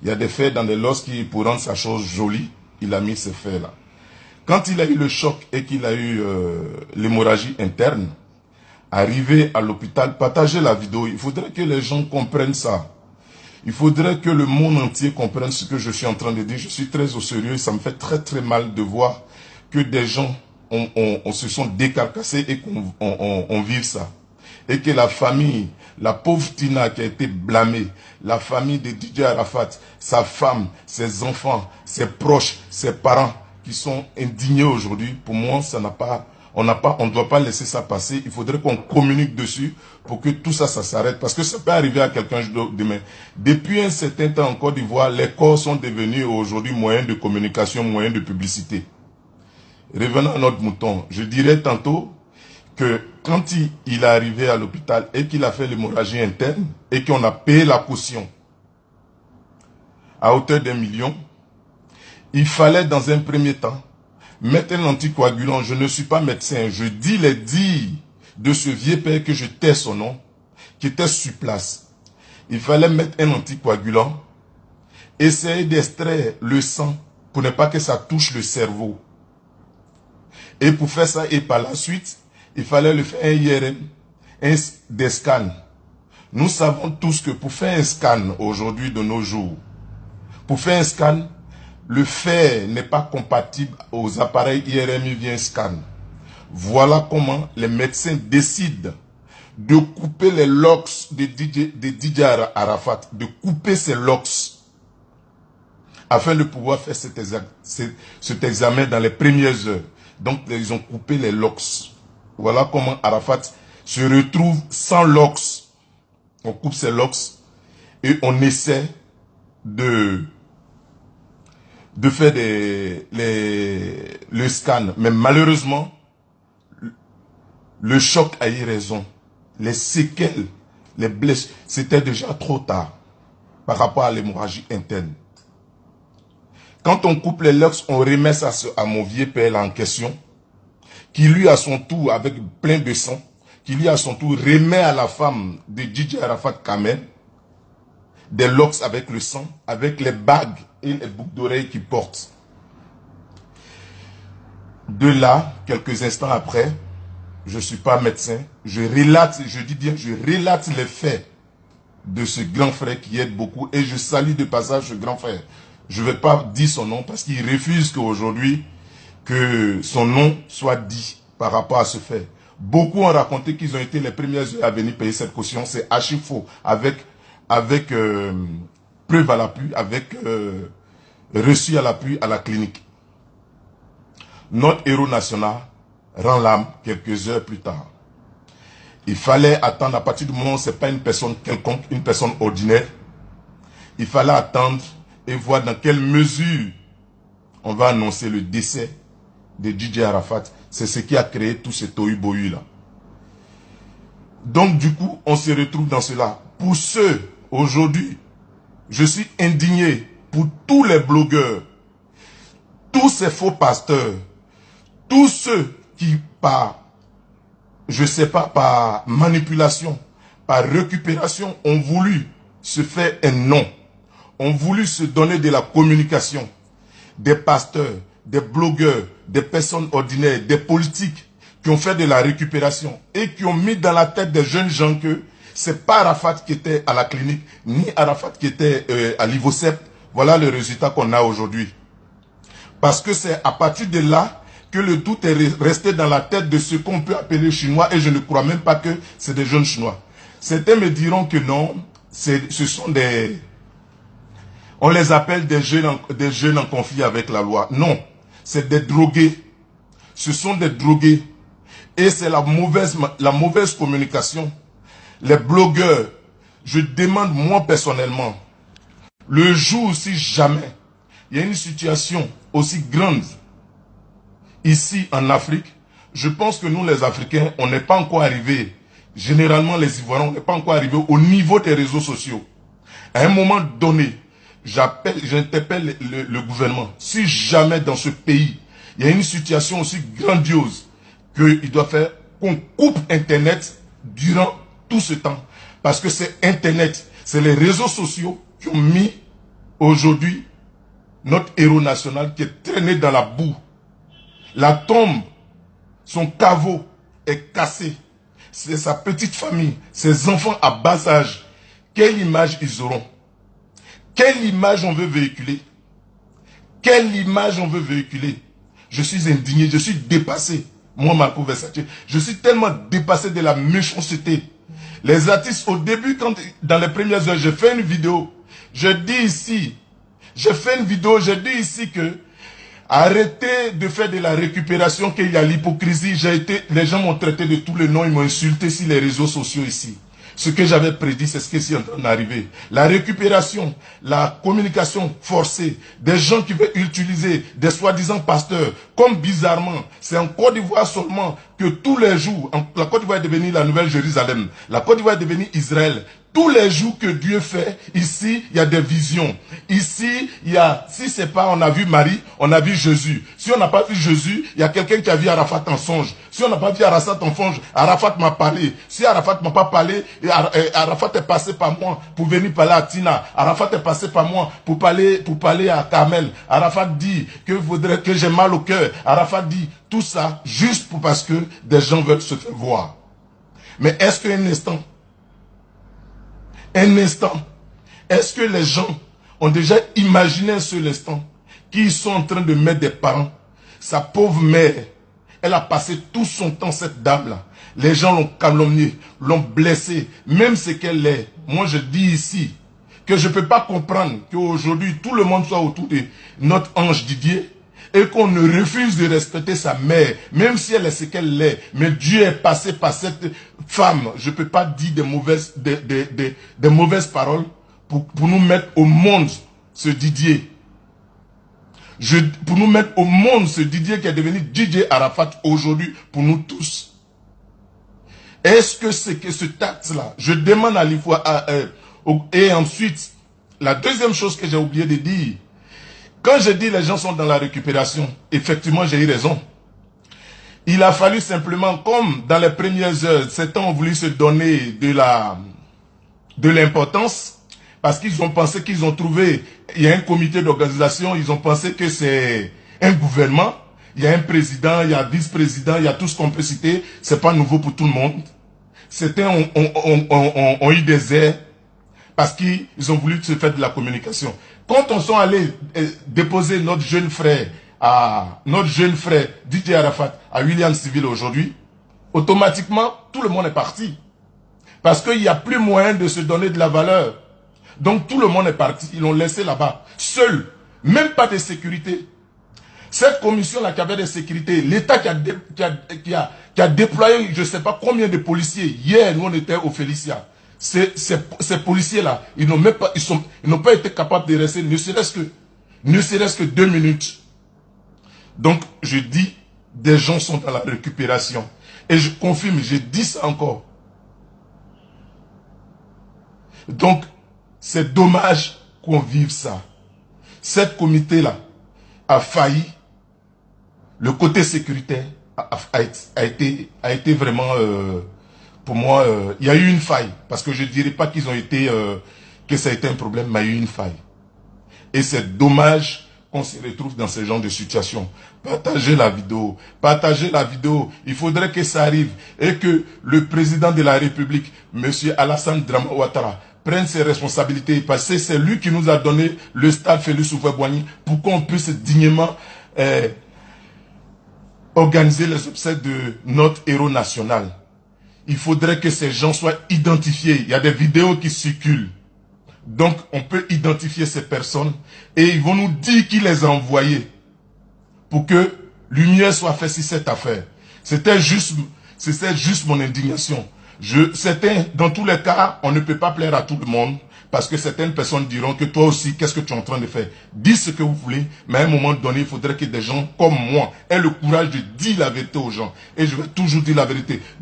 Il y a des faits dans des lorsqu'il, pour rendre sa chose jolie, il a mis ces faits-là. Quand il a eu le choc et qu'il a eu l'hémorragie interne, arrivé à l'hôpital, partager la vidéo, il faudrait que les gens comprennent ça. Il faudrait que le monde entier comprenne ce que je suis en train de dire. Je suis très au sérieux et ça me fait très très mal de voir que des gens se sont décarcassés et qu'on vive ça. Et que la famille, la pauvre Tina qui a été blâmée, la famille de Didier Arafat, sa femme, ses enfants, ses proches, ses parents qui sont indignés aujourd'hui, pour moi, ça n'a pas... On ne doit pas laisser ça passer. Il faudrait qu'on communique dessus pour que tout ça, ça s'arrête. Parce que ça peut arriver à quelqu'un demain. Depuis un certain temps en Côte d'Ivoire, les corps sont devenus aujourd'hui moyens de communication, moyens de publicité. Revenons à notre mouton. Je dirais tantôt que quand il est arrivé à l'hôpital et qu'il a fait l'hémorragie interne et qu'on a payé la caution à hauteur d'1 million, il fallait dans un premier temps mettre un anticoagulant. Je ne suis pas médecin, je dis les dires de ce vieux père que je tais son nom, qui était sur place. Il fallait mettre un anticoagulant, essayer d'extraire le sang pour ne pas que ça touche le cerveau. Et pour faire ça, et par la suite, il fallait le faire un IRM, des scans. Nous savons tous que pour faire un scan aujourd'hui de nos jours, pour faire un scan, le fer n'est pas compatible aux appareils IRM via scan. Voilà comment les médecins décident de couper les locks de Didier Arafat, de couper ces locks, afin de pouvoir faire cet examen dans les premières heures. Donc, ils ont coupé les locks. Voilà comment Arafat se retrouve sans locks. On coupe ces locks et on essaie de faire le scan. Mais malheureusement, le choc a eu raison. Les séquelles, les blessures, c'était déjà trop tard par rapport à l'hémorragie interne. Quand on coupe les locks, on remet ça à mon vieux père en question, qui lui à son tour, avec plein de sang, qui lui à son tour remet à la femme de Didier Arafat Kamel des locks avec le sang, avec les bagues et les boucles d'oreilles qu'il porte. De là, quelques instants après, je ne suis pas médecin, je relate les faits de ce grand frère qui aide beaucoup et je salue de passage ce grand frère. Je ne vais pas dire son nom parce qu'il refuse qu'aujourd'hui que son nom soit dit par rapport à ce fait. Beaucoup ont raconté qu'ils ont été les premières à venir payer cette caution. C'est archi faux. Avec preuve à l'appui, avec reçu à l'appui à la clinique. Notre héros national rend l'âme quelques heures plus tard. Il fallait attendre, à partir du moment où ce n'est pas une personne quelconque, une personne ordinaire, il fallait attendre et voir dans quelle mesure on va annoncer le décès de Didier Arafat. C'est ce qui a créé tout ce tohu-bohu là. Donc du coup, on se retrouve dans cela. Pour ceux, aujourd'hui, je suis indigné pour tous les blogueurs, tous ces faux pasteurs, tous ceux qui, je sais pas, par manipulation, par récupération, ont voulu se faire un nom, ont voulu se donner de la communication, des pasteurs, des blogueurs, des personnes ordinaires, des politiques qui ont fait de la récupération et qui ont mis dans la tête des jeunes gens que c'est pas Arafat qui était à la clinique, ni Arafat qui était à l'Ivocep. Voilà le résultat qu'on a aujourd'hui. Parce que c'est à partir de là que le doute est resté dans la tête de ce qu'on peut appeler Chinois et je ne crois même pas que c'est des jeunes Chinois. Certains me diront que non, ce sont des... On les appelle des jeunes en conflit avec la loi. Non, c'est des drogués. Ce sont des drogués. Et c'est la mauvaise communication. Les blogueurs, je demande moi personnellement, le jour si jamais il y a une situation aussi grande ici en Afrique, je pense que nous les Africains, on n'est pas encore arrivés, généralement les Ivoiriens, on n'est pas encore arrivés au niveau des réseaux sociaux. À un moment donné, j'interpelle le gouvernement. Si jamais dans ce pays, il y a une situation aussi grandiose qu'il doit faire qu'on coupe Internet durant tout ce temps. Parce que c'est Internet, c'est les réseaux sociaux qui ont mis Aujourd'hui, notre héros national qui est traîné dans la boue, la tombe, son caveau est cassé. C'est sa petite famille, ses enfants à bas âge. Quelle image ils auront? Quelle image on veut véhiculer? Quelle image on veut véhiculer? Je suis indigné, je suis dépassé. Moi, Marco Versace, je suis tellement dépassé de la méchanceté. Les artistes, au début, dans les premières heures, j'ai fait une vidéo. Je dis ici, j'ai fait une vidéo, je dis ici que arrêtez de faire de la récupération, qu'il y a l'hypocrisie. Les gens m'ont traité de tous les noms, ils m'ont insulté sur les réseaux sociaux ici. Ce que j'avais prédit, c'est ce qui est en train d'arriver. La récupération, la communication forcée, des gens qui veulent utiliser des soi-disant pasteurs, comme bizarrement, c'est en Côte d'Ivoire seulement que tous les jours, la Côte d'Ivoire est devenue la Nouvelle Jérusalem, la Côte d'Ivoire est devenue Israël. Tous les jours que Dieu fait, ici, il y a des visions. Ici, il y a, si c'est pas on a vu Marie, on a vu Jésus. Si on n'a pas vu Jésus, il y a quelqu'un qui a vu Arafat en songe. Si on n'a pas vu Arafat en songe, Arafat m'a parlé. Si Arafat m'a pas parlé, Arafat est passé par moi pour venir parler à Tina. Arafat est passé par moi pour parler à Kamel. Arafat dit que j'ai mal au cœur. Arafat dit tout ça juste parce que des gens veulent se faire voir. Mais est-ce qu'un instant, est-ce que les gens ont déjà imaginé un seul instant qu'ils sont en train de mettre des parents? Sa pauvre mère, elle a passé tout son temps, cette dame-là. Les gens l'ont calomniée, l'ont blessée, même ce qu'elle est. Moi, je dis ici que je ne peux pas comprendre qu'aujourd'hui, tout le monde soit autour de notre ange Didier et qu'on ne refuse de respecter sa mère, même si elle est ce qu'elle est. Mais Dieu est passé par cette femme. Je ne peux pas dire des mauvaises paroles pour nous mettre au monde ce Didier. Pour nous mettre au monde ce Didier qui est devenu DJ Arafat aujourd'hui pour nous tous. Est-ce que c'est que ce acte-là, je demande à l'IFOA, et ensuite, la deuxième chose que j'ai oublié de dire, quand je dis les gens sont dans la récupération, effectivement j'ai eu raison. Il a fallu simplement, comme dans les premières heures, certains ont voulu se donner de l'importance, parce qu'ils ont pensé qu'ils ont trouvé, il y a un comité d'organisation, ils ont pensé que c'est un gouvernement, il y a un président, il y a un vice-président, il y a tout ce qu'on peut citer, c'est pas nouveau pour tout le monde. Certains ont eu des airs, parce qu'ils ont voulu se faire de la communication. Quand on sont allés déposer notre jeune frère DJ Arafat à William Civil aujourd'hui, automatiquement, tout le monde est parti. Parce qu'il n'y a plus moyen de se donner de la valeur. Donc tout le monde est parti, ils l'ont laissé là-bas, seul, même pas de sécurité. Cette commission-là qui avait de sécurité, l'État qui a déployé, je ne sais pas combien de policiers. Hier, nous on était au Félicia. Ces policiers-là, ils n'ont pas été capables de rester ne serait-ce que 2 minutes. Donc, je dis, des gens sont dans la récupération. Et je confirme, je dis ça encore. Donc, c'est dommage qu'on vive ça. Cette comité-là a failli. Le côté sécuritaire a été vraiment... pour moi, il y a eu une faille. Parce que je ne dirais pas qu'ils ont été... que ça a été un problème, mais il y a eu une faille. Et c'est dommage qu'on se retrouve dans ce genre de situation. Partagez la vidéo. Partagez la vidéo. Il faudrait que ça arrive. Et que le président de la République, M. Alassane Dramane Ouattara, prenne ses responsabilités. Parce que c'est lui qui nous a donné le stade Félix Houphouët-Boigny pour qu'on puisse dignement... organiser les obsèques de notre héros national. Il faudrait que ces gens soient identifiés. Il y a des vidéos qui circulent. Donc, on peut identifier ces personnes et ils vont nous dire qui les a envoyés pour que lumière soit faite sur cette affaire. C'était juste mon indignation. Dans tous les cas, on ne peut pas plaire à tout le monde. Parce que certaines personnes diront que toi aussi, qu'est-ce que tu es en train de faire? Dis ce que vous voulez, mais à un moment donné, il faudrait que des gens comme moi aient le courage de dire la vérité aux gens. Et je vais toujours dire la vérité.